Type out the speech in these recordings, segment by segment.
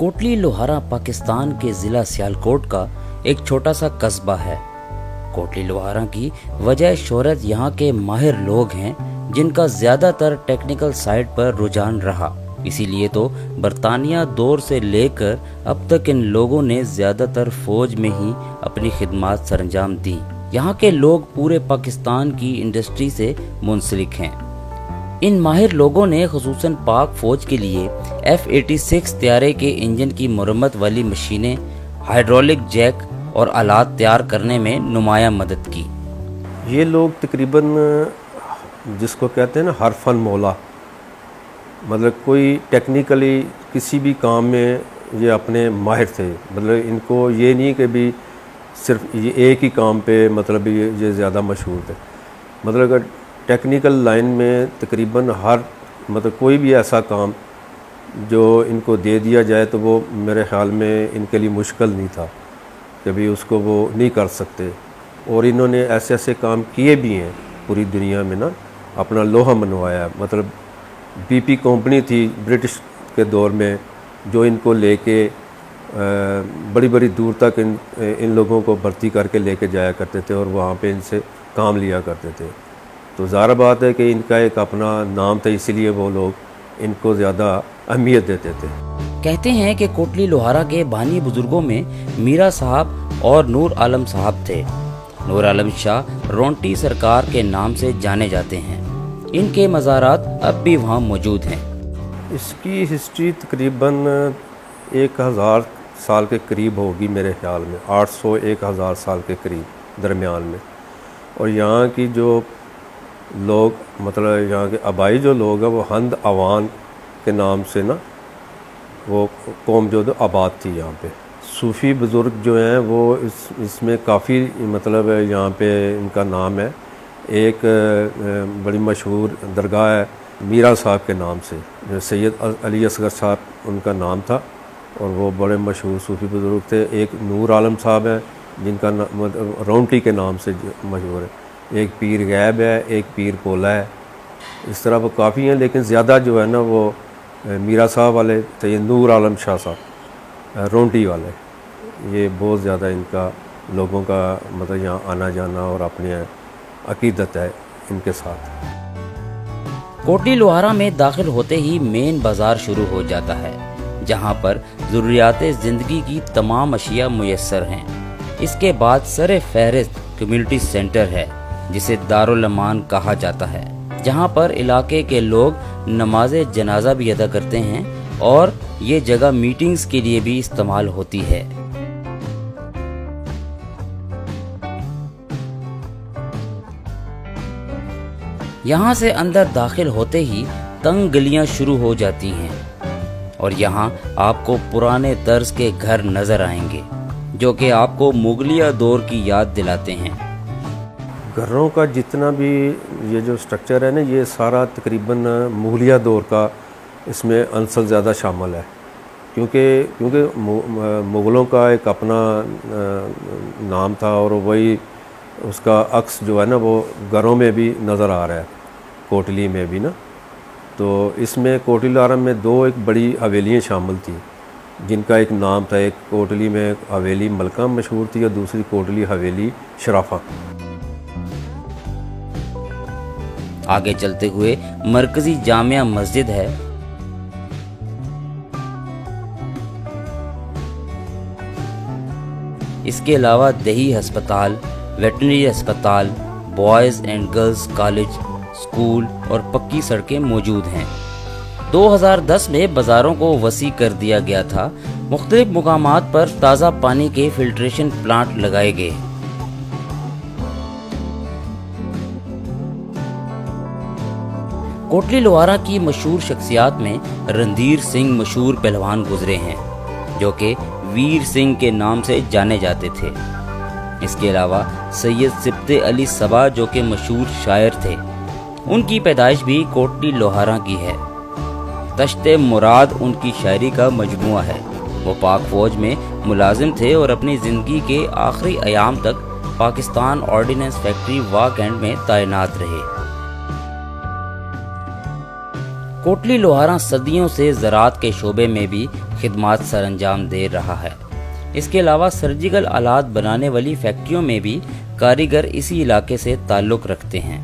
कोटली लोहारा पाकिस्तान के ज़िला सियालकोट का एक छोटा सा कस्बा है। कोटली लोहारा की वजह शोहरत यहाँ के माहिर लोग हैं जिनका ज़्यादातर टेक्निकल साइड पर रुझान रहा। इसीलिए तो बरतानिया दौर से लेकर अब तक इन लोगों ने ज़्यादातर फ़ौज में ही अपनी खिदमत सरंजाम दी। यहाँ के लोग पूरे पाकिस्तान की इंडस्ट्री से मुंसलिक हैं। इन माहिर लोगों ने खुसूसन पाक फ़ौज के लिए F-86 तैयारे के इंजन की मरम्मत वाली मशीनें, हाइड्रोलिक जैक और आलात तैयार करने में नुमायां मदद की। ये लोग तकरीबन जिसको कहते हैं ना हर फन मौला, मतलब कोई टेक्निकली किसी भी काम में ये अपने माहिर थे। मतलब इनको ये नहीं कि भी सिर्फ ये एक ही काम पे मतलब ये ज़्यादा मशहूर थे। मतलब अगर टेक्निकल लाइन में तकरीबन हर मतलब कोई भी ऐसा काम जो इनको दे दिया जाए तो वो मेरे ख़्याल में इनके लिए मुश्किल नहीं था, कभी उसको वो नहीं कर सकते। और इन्होंने ऐसे ऐसे काम किए भी हैं पूरी दुनिया में ना, अपना लोहा मनवाया। मतलब BP कंपनी थी ब्रिटिश के दौर में जो इनको लेके बड़ी बड़ी दूर तक इन लोगों को भर्ती करके लेके जाया करते थे और वहाँ पे इनसे काम लिया करते थे। तो ज़ाहिर बात है कि इनका एक अपना नाम था, इसीलिए वो लोग इनको ज़्यादा अहमियत देते थे। कहते हैं कि कोटली लोहारा के बानी बुजुर्गों में मीरा साहब और नूर आलम साहब थे। नूर आलम शाह रोंटी सरकार के नाम से जाने जाते हैं। इनके मज़ारात अब भी वहाँ मौजूद हैं। इसकी हिस्ट्री तकरीबन 1000 साल के करीब होगी मेरे ख्याल में, 800-1000 साल के करीब दरमियान में। और यहाँ की जो लोग मतलब यहाँ के आबाई जो लोग हैं वो हंद अवान के नाम से ना वो कौम जो आबाद थी यहाँ पे। सूफ़ी बुज़ुर्ग जो हैं वो इसमें काफ़ी मतलब यहाँ पे इनका नाम है। एक बड़ी मशहूर दरगाह है मीरा साहब के नाम से, जो सैयद अली असगर साहब उनका नाम था और वो बड़े मशहूर सूफ़ी बुज़ुर्ग थे। एक नूर आलम साहब हैं जिनका रोंटी के नाम से मशहूर है। एक पीर गैब है, एक पीर पोला है। इस तरह वो काफ़ी हैं, लेकिन ज़्यादा जो है ना वो मीरा साहब वाले थे, नूर आलम शाह साहब रोंटी वाले, ये बहुत ज़्यादा इनका लोगों का मतलब यहाँ आना जाना और अपनी अकीदत है इनके साथ। कोटली लोहारा में दाखिल होते ही मेन बाज़ार शुरू हो जाता है, जहाँ पर ज़रूरियात ज़िंदगी की तमाम अशिया मुयस्सर हैं। इसके बाद सर फहरिस्त कम्युनिटी सेंटर है जिसे दारुल अमान कहा जाता है, जहाँ पर इलाके के लोग नमाज जनाजा भी अदा करते हैं और ये जगह मीटिंग्स के लिए भी इस्तेमाल होती है। यहाँ से अंदर दाखिल होते ही तंग गलियाँ शुरू हो जाती हैं और यहाँ आपको पुराने तर्ज के घर नजर आएंगे जो कि आपको मुगलिया दौर की याद दिलाते हैं। घरों का जितना भी ये जो स्ट्रक्चर है ना, ये सारा तकरीबन मुगलिया दौर का इसमें अंसल ज़्यादा शामिल है, क्योंकि मुग़लों का एक अपना नाम था और वही उसका अक्स जो है ना वो घरों में भी नज़र आ रहा है, कोटली में भी ना। तो इसमें कोटली लोहारा में दो एक बड़ी हवेलियाँ शामिल थी जिनका एक नाम था। एक कोटली में हवेली मलका मशहूर थी और दूसरी कोटली हवेली शराफा। आगे चलते हुए मरकजी जामिया मस्जिद है, इसके अलावा दही अस्पताल, वेटनरी अस्पताल, boys and girls college, school और पक्की सड़कें मौजूद हैं। 2010 में बाज़ारों को वसी कर दिया गया था। मुख्तलिफ मुकामात पर ताज़ा पानी के फिल्ट्रेशन प्लांट लगाए गए। कोटली लोहारा की मशहूर शख्सियात में रणधीर सिंह मशहूर पहलवान गुजरे हैं जो कि वीर सिंह के नाम से जाने जाते थे। इसके अलावा सैयद सिब्ते अली सबा जो कि मशहूर शायर थे, उनकी पैदाइश भी कोटली लोहारा की है। तश्ते मुराद उनकी शायरी का मजमुआ है। वो पाक फ़ौज में मुलाजिम थे और अपनी ज़िंदगी के आखिरी अयाम तक Pakistan ordnance factory walk and में तैनात रहे। कोटली लोहारा सदियों से ज़राअत के शोबे में भी खिदमात सर अंजाम दे रहा है। इसके अलावा सर्जिकल आलात बनाने वाली फैक्ट्रियों में भी कारीगर इसी इलाके से ताल्लुक़ रखते हैं।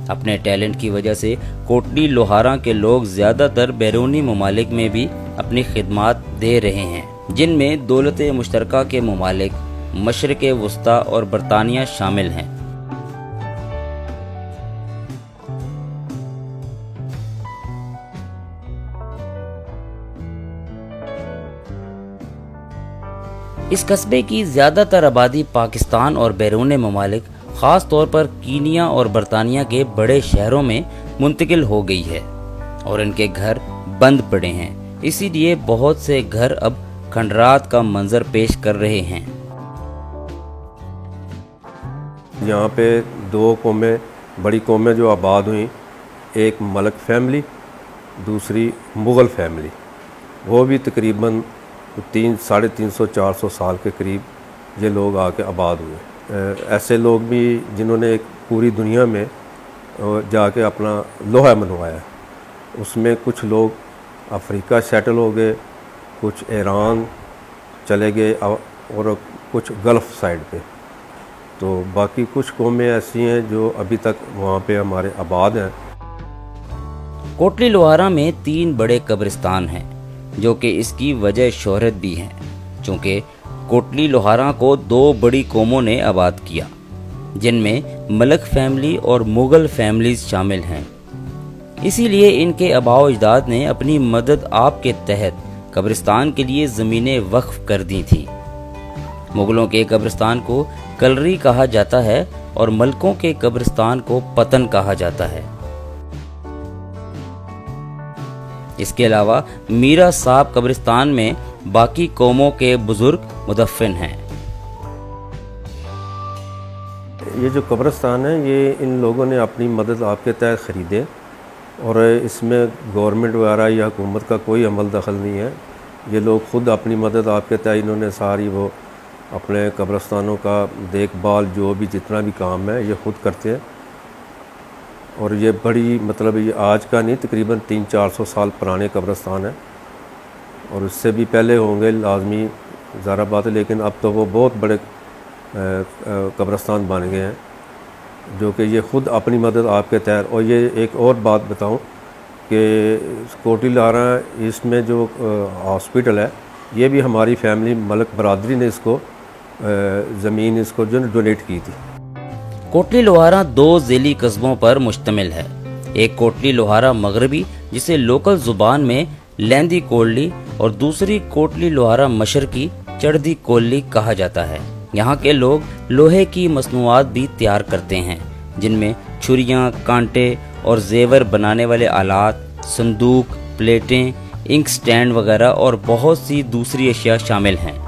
अपने टैलेंट की वजह से कोटली लोहारा के लोग ज़्यादातर बैरूनी ममालिक में भी अपनी खिदमात दे रहे हैं, जिनमें दौलत मुश्तरका के ममालिक, मशरक़ वस्ता और बरतानिया शामिल हैं। इस कस्बे की ज़्यादातर आबादी पाकिस्तान और बैरून ममालिक, ख़ास तौर पर कीनिया और बरतानिया के बड़े शहरों में मुंतकिल हो गई है और इनके घर बंद पड़े हैं। इसीलिए बहुत से घर अब खंडरात का मंजर पेश कर रहे हैं। यहाँ पे दो कौमें, बड़ी कौमें जो आबाद हुई, एक मलक फैमिली, दूसरी मुग़ल फैमिली। वो भी तकरीबन 300-350-400 साल के करीब ये लोग आके आबाद हुए। ऐसे लोग भी जिन्होंने एक पूरी दुनिया में जाके अपना लोहा मनवाया। उसमें कुछ लोग अफ्रीका सेटल हो गए, कुछ ईरान चले गए और कुछ गल्फ़ साइड पे। तो बाकी कुछ कौमें ऐसी हैं जो अभी तक वहाँ पे हमारे आबाद हैं। कोटली लोहारा में 3 बड़े कब्रिस्तान हैं, जो कि इसकी वजह शोहरत भी है, चूँकि कोटली लोहारा को 2 बड़ी कौमों ने आबाद किया, जिनमें मलक फैमिली और मुग़ल फैमिलीज शामिल हैं। इसीलिए इनके आबाओ अजदाद ने अपनी मदद आप के तहत कब्रिस्तान के लिए ज़मीनें वक्फ कर दी थी। मुग़लों के कब्रिस्तान को कलरी कहा जाता है और मलकों के कब्रिस्तान को पतन कहा जाता है। इसके अलावा मीरा साहब कब्रिस्तान में बाकी कौमों के बुजुर्ग मुदफ़न हैं। ये जो कब्रिस्तान है, ये इन लोगों ने अपनी मदद आपके तहत ख़रीदे और इसमें गवर्नमेंट वगैरह या हुकूमत का कोई अमल दखल नहीं है। ये लोग ख़ुद अपनी मदद आपके तहत इन्होंने सारी वो अपने कब्रिस्तानों का देखभाल, जो भी जितना भी काम है, ये ख़ुद करते हैं। और ये बड़ी मतलब ये आज का नहीं, तकरीबन 300-400 साल पुराने कब्रिस्तान है और उससे भी पहले होंगे लाजमी, ज़रा बात है। लेकिन अब तो वो बहुत बड़े कब्रिस्तान बन गए हैं, जो कि ये ख़ुद अपनी मदद आपके तहत। और ये एक और बात बताऊं कि कोटली लोहारा इसमें जो हॉस्पिटल है, ये भी हमारी फैमिली मलक बरादरी ने इसको ज़मीन इसको जो डोनेट की थी। कोटली लोहारा 2 ज़ेली कस्बों पर मुश्तमिल है। एक कोटली लोहारा मगरबी, जिसे लोकल ज़ुबान में लैंदी कोल्ली, और दूसरी कोटली लोहारा मशरकी, चढ़दी कोल्ली कहा जाता है। यहाँ के लोग लोहे की मसनूआत भी तैयार करते हैं, जिनमें छुरियाँ, कांटे और जेवर बनाने वाले आलात, संदूक, प्लेटें, इंक स्टैंड वगैरह और बहुत सी दूसरी अशिया शामिल हैं।